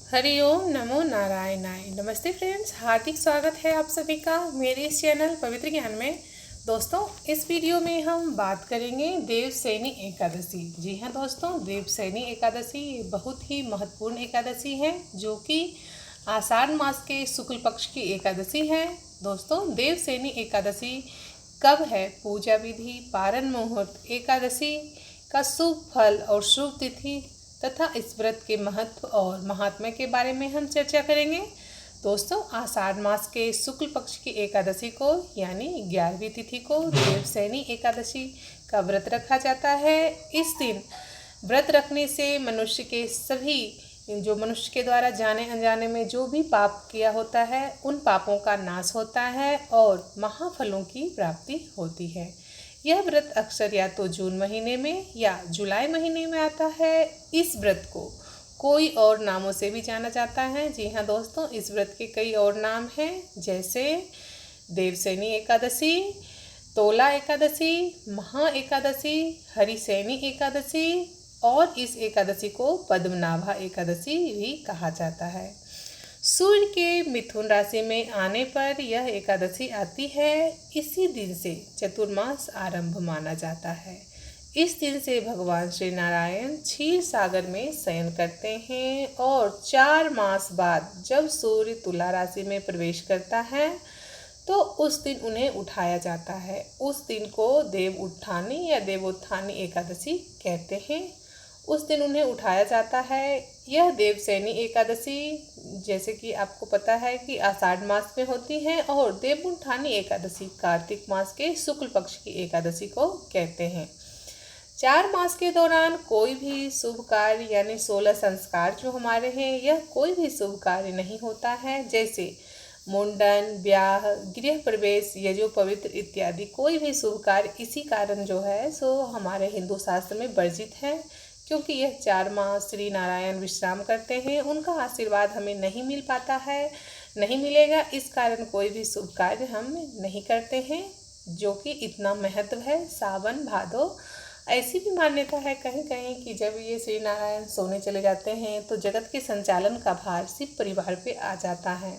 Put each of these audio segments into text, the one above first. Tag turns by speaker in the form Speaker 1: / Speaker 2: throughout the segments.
Speaker 1: हरि ओम नमो नारायणाय। नमस्ते फ्रेंड्स, हार्दिक स्वागत है आप सभी का मेरे इस चैनल पवित्र ज्ञान में। दोस्तों, इस वीडियो में हम बात करेंगे देवशयनी एकादशी। जी हाँ दोस्तों, देवशयनी एकादशी बहुत ही महत्वपूर्ण एकादशी है जो कि आषाढ़ मास के शुक्ल पक्ष की एकादशी है। दोस्तों, देवशयनी एकादशी कब है, पूजा विधि, पारण मुहूर्त, एकादशी का शुभ फल और शुभ तिथि तथा इस व्रत के महत्व और महात्म्य के बारे में हम चर्चा करेंगे। दोस्तों, आषाढ़ मास के शुक्ल पक्ष की एकादशी को यानी 11वीं तिथि को देवशयनी एकादशी का व्रत रखा जाता है। इस दिन व्रत रखने से मनुष्य के सभी जो मनुष्य के द्वारा जाने अनजाने में जो भी पाप किया होता है उन पापों का नाश होता है और महाफलों की प्राप्ति होती है। यह व्रत अक्सर या तो जून महीने में या जुलाई महीने में आता है। इस व्रत को कोई और नामों से भी जाना जाता है। जी हाँ दोस्तों, इस व्रत के कई और नाम हैं, जैसे देवशयनी एकादशी, तोला एकादशी, महा एकादशी, हरिशयनी एकादशी और इस एकादशी को पद्मनाभा एकादशी भी कहा जाता है। सूर्य के मिथुन राशि में आने पर यह एकादशी आती है। इसी दिन से चतुर्मास आरंभ माना जाता है। इस दिन से भगवान श्री नारायण क्षीर सागर में शयन करते हैं और 4 मास बाद जब सूर्य तुला राशि में प्रवेश करता है तो उस दिन उन्हें उठाया जाता है। उस दिन को देव उत्थानी या देवोत्थानी एकादशी कहते हैं। उस दिन उन्हें उठाया जाता है। यह देवशयनी एकादशी जैसे कि आपको पता है कि आषाढ़ मास में होती है और देवोत्थानी एकादशी कार्तिक मास के शुक्ल पक्ष की एकादशी को कहते हैं। 4 मास के दौरान कोई भी शुभ कार्य यानी 16 संस्कार जो हमारे हैं, यह कोई भी शुभ कार्य नहीं होता है, जैसे मुंडन, ब्याह, गृह प्रवेश, यज्ञोपवीत इत्यादि कोई भी शुभ कार्य इसी कारण जो है सो हमारे हिंदू शास्त्र में वर्जित है, क्योंकि यह 4 मास श्री नारायण विश्राम करते हैं, उनका आशीर्वाद हमें नहीं मिल पाता है, नहीं मिलेगा। इस कारण कोई भी शुभ कार्य हम नहीं करते हैं, जो कि इतना महत्व है। सावन भादो ऐसी भी मान्यता है कहीं कहीं कि जब ये श्री नारायण सोने चले जाते हैं तो जगत के संचालन का भार शिव परिवार पे आ जाता है,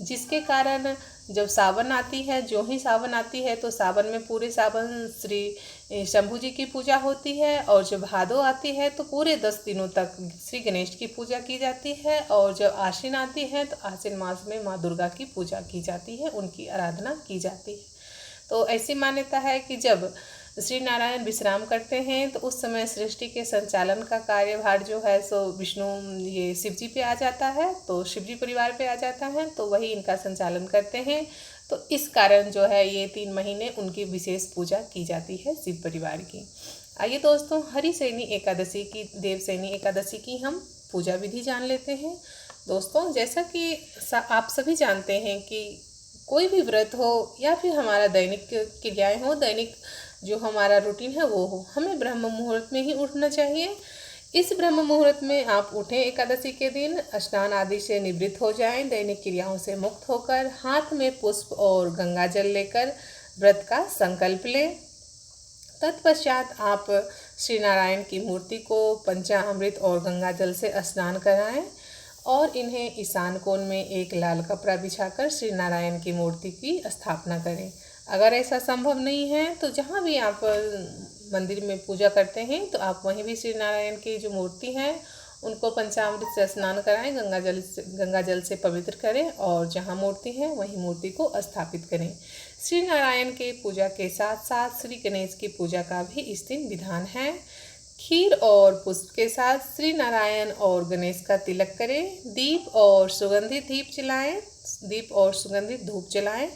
Speaker 1: जिसके कारण जब सावन आती है, जो ही सावन आती है तो सावन में पूरे सावन श्री शंभू जी की पूजा होती है और जब भादो आती है तो पूरे 10 दिनों तक श्री गणेश की पूजा की जाती है और जब आश्विन आती है तो आश्विन मास में माँ दुर्गा की पूजा की जाती है, उनकी आराधना की जाती है। तो ऐसी मान्यता है कि जब श्री नारायण विश्राम करते हैं तो उस समय सृष्टि के संचालन का कार्यभार जो है सो विष्णु ये शिव जी पे आ जाता है, तो शिव जी परिवार पे आ जाता है, तो वही इनका संचालन करते हैं। तो इस कारण जो है ये 3 महीने उनकी विशेष पूजा की जाती है शिव परिवार की। आइए दोस्तों, हरिशयनी एकादशी की देवशयनी एकादशी की हम पूजा विधि जान लेते हैं। दोस्तों, जैसा कि आप सभी जानते हैं कि कोई भी व्रत हो या फिर हमारा दैनिक क्रियाएं हो, दैनिक जो हमारा रूटीन है वो हो, हमें ब्रह्म मुहूर्त में ही उठना चाहिए। इस ब्रह्म मुहूर्त में आप उठें एकादशी के दिन, स्नान आदि से निवृत्त हो जाएं, दैनिक क्रियाओं से मुक्त होकर हाथ में पुष्प और गंगा जल लेकर व्रत का संकल्प लें। तत्पश्चात आप श्री नारायण की मूर्ति को पंचामृत और गंगा जल से स्नान कराएं और इन्हें ईशान कोण में एक लाल कपड़ा बिछाकर श्री नारायण की मूर्ति की स्थापना करें। अगर ऐसा संभव नहीं है तो जहाँ भी आप मंदिर में पूजा करते हैं तो आप वहीं भी श्री नारायण की जो मूर्ति है उनको पंचामृत से स्नान कराएं, गंगा जल से पवित्र करें और जहाँ मूर्ति है वहीं मूर्ति को स्थापित करें। श्री नारायण के पूजा के साथ साथ श्री गणेश की पूजा का भी इस दिन विधान है। खीर और पुष्प के साथ श्री नारायण और गणेश का तिलक करें। दीप और सुगंधित धूप जलाएं।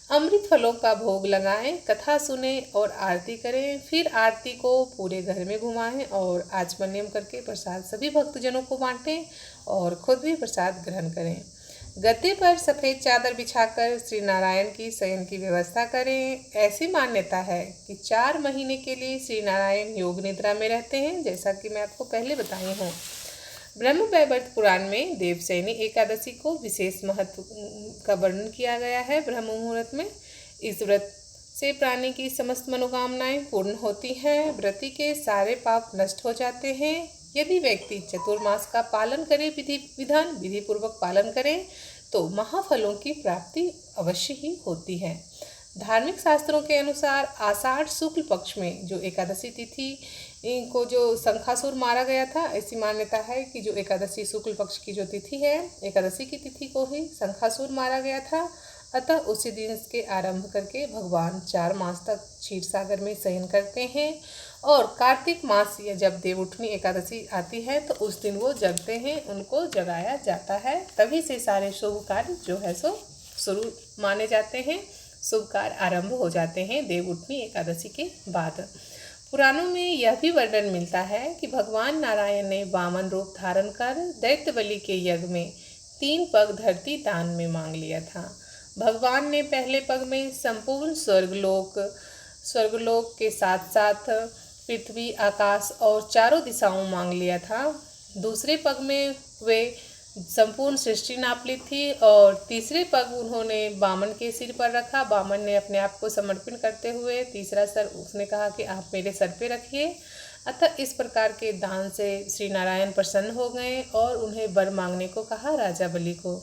Speaker 1: अमृत फलों का भोग लगाएं, कथा सुने और आरती करें। फिर आरती को पूरे घर में घुमाएं और आचमन्यम करके प्रसाद सभी भक्तजनों को बांटें और खुद भी प्रसाद ग्रहण करें। गद्दे पर सफ़ेद चादर बिछाकर श्री नारायण की शयन की व्यवस्था करें। ऐसी मान्यता है कि 4 महीने के लिए श्री नारायण योग निद्रा में रहते हैं, जैसा कि मैं आपको पहले बताई हूँ। ब्रह्म वैवर्त पुराण में देवशयनी एकादशी को विशेष महत्व का वर्णन किया गया है। ब्रह्म मुहूर्त में इस व्रत से प्राणी की समस्त मनोकामनाएं पूर्ण होती हैं, व्रती के सारे पाप नष्ट हो जाते हैं। यदि व्यक्ति चतुर्मास का पालन करे, विधि पूर्वक पालन करे, तो महाफलों की प्राप्ति अवश्य ही होती है। धार्मिक शास्त्रों के अनुसार आषाढ़ शुक्ल पक्ष में जो एकादशी तिथि को जो शंखासुर मारा गया था, ऐसी मान्यता है कि जो एकादशी शुक्ल पक्ष की जो तिथि है, एकादशी की तिथि को ही शंखासुर मारा गया था। अतः उसी दिन के आरंभ करके भगवान 4 मास तक क्षीर सागर में शयन करते हैं और कार्तिक मास या जब देवउठनी एकादशी आती है तो उस दिन वो जगते हैं, उनको जगाया जाता है। तभी से सारे शुभ कार्य जो है सो शुरू माने जाते हैं, शुभ कार्य आरंभ हो जाते हैं देवउठनी एकादशी के बाद। पुराणों में यह भी वर्णन मिलता है कि भगवान नारायण ने वामन रूप धारण कर दैत्य बलि के यज्ञ में 3 पग धरती दान में मांग लिया था। भगवान ने पहले पग में संपूर्ण स्वर्गलोक के साथ साथ पृथ्वी, आकाश और चारों दिशाओं मांग लिया था। दूसरे पग में वे संपूर्ण सृष्टि नाप ली थी और तीसरे पग उन्होंने वामन के सिर पर रखा। वामन ने अपने आप को समर्पण करते हुए तीसरा सर उसने कहा कि आप मेरे सर पे रखिए। अतः इस प्रकार के दान से श्री नारायण प्रसन्न हो गए और उन्हें वर मांगने को कहा राजा बलि को।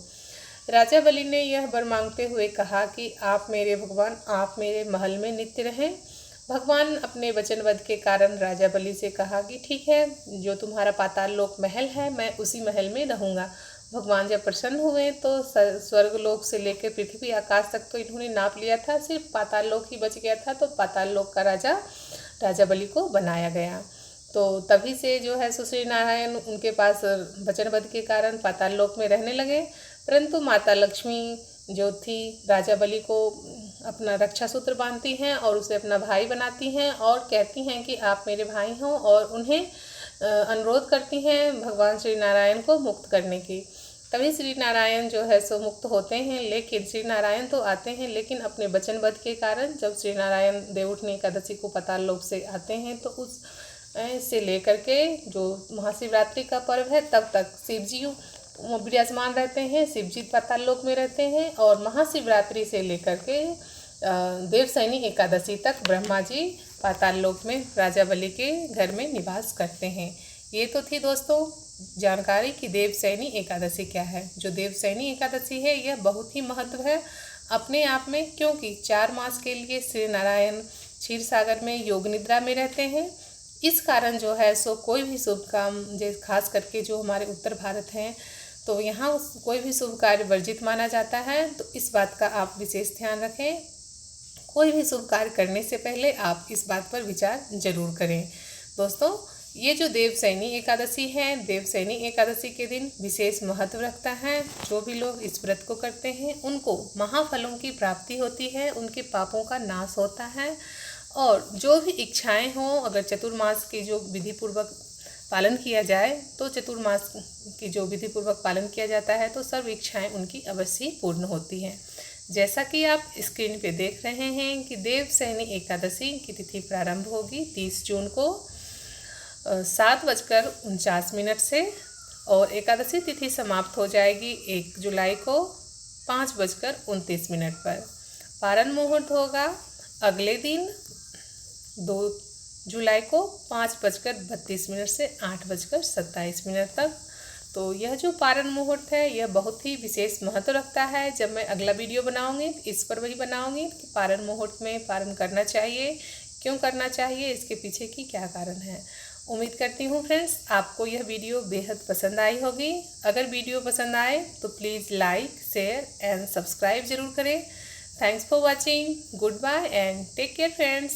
Speaker 1: राजा बलि ने यह वर मांगते हुए कहा कि आप मेरे भगवान, आप मेरे महल में नित्य रहें। भगवान अपने वचनबद्ध के कारण राजा बलि से कहा कि ठीक है, जो तुम्हारा पाताल लोक महल है मैं उसी महल में रहूँगा। भगवान जब प्रसन्न हुए तो स्वर्गलोक से लेकर पृथ्वी आकाश तक तो इन्होंने नाप लिया था, सिर्फ पाताल लोक ही बच गया था। तो पाताल लोक का राजा बलि को बनाया गया। तो तभी से जो है श्री नारायण उनके पास वचनबद्ध के कारण पाताल लोक में रहने लगे। परंतु माता लक्ष्मी जो थी राजा बलि को अपना रक्षा सूत्र बांधती हैं और उसे अपना भाई बनाती हैं और कहती हैं कि आप मेरे भाई हों, और उन्हें अनुरोध करती हैं भगवान श्री नारायण को मुक्त करने की। तभी श्री नारायण जो है सो मुक्त होते हैं। लेकिन श्री नारायण तो आते हैं, लेकिन अपने वचनबद्ध के कारण जब श्री नारायण देवउठनी एकादशी को पाताल लोक से आते हैं तो उस से लेकर के जो महाशिवरात्रि का पर्व है तब तक शिवजी विराजमान रहते हैं, शिवजी पाताल लोक में रहते हैं। और महाशिवरात्रि से लेकर के देवसैनी एकादशी तक ब्रह्मा जी पाताल लोक में राजा बलि के घर में निवास करते हैं। ये तो थी दोस्तों जानकारी कि देवसैनी एकादशी क्या है। जो देवसैनी एकादशी है यह बहुत ही महत्व है अपने आप में, क्योंकि 4 मास के लिए श्री नारायण क्षीर सागर में योग निद्रा में रहते हैं। इस कारण जो है सो कोई भी शुभ काम, जैसे खास करके जो हमारे उत्तर भारत हैं तो यहाँ कोई भी शुभ कार्य वर्जित माना जाता है। तो इस बात का आप विशेष ध्यान रखें। कोई भी शुभ कार्य करने से पहले आप इस बात पर विचार जरूर करें। दोस्तों ये जो देवसैनी एकादशी है, देवसैनी एकादशी के दिन विशेष महत्व रखता है। जो भी लोग इस व्रत को करते हैं उनको महाफलों की प्राप्ति होती है, उनके पापों का नाश होता है और जो भी इच्छाएं हों, अगर चतुर्मास की जो विधि पूर्वक पालन किया जाए तो चतुर्मास की जो विधि पूर्वक पालन किया जाता है तो सर्व इच्छाएं उनकी अवश्य पूर्ण होती हैं। जैसा कि आप स्क्रीन पे देख रहे हैं कि देवसैनी एकादशी की तिथि प्रारंभ होगी 30 जून को 7:49 से और एकादशी तिथि समाप्त हो जाएगी 1 जुलाई को 5:29 पर। पारण मुहूर्त होगा अगले दिन 2 जुलाई को 5:32 से 8:27 तक। तो यह जो पारण मुहूर्त है यह बहुत ही विशेष महत्व रखता है। जब मैं अगला वीडियो बनाऊंगी इस पर वही बनाऊंगी कि पारण मुहूर्त में पारण करना चाहिए, क्यों करना चाहिए, इसके पीछे की क्या कारण है। उम्मीद करती हूँ फ्रेंड्स आपको यह वीडियो बेहद पसंद आई होगी। अगर वीडियो पसंद आए तो please like, share and subscribe ज़रूर करें। Thanks for watching. Good bye and take care friends.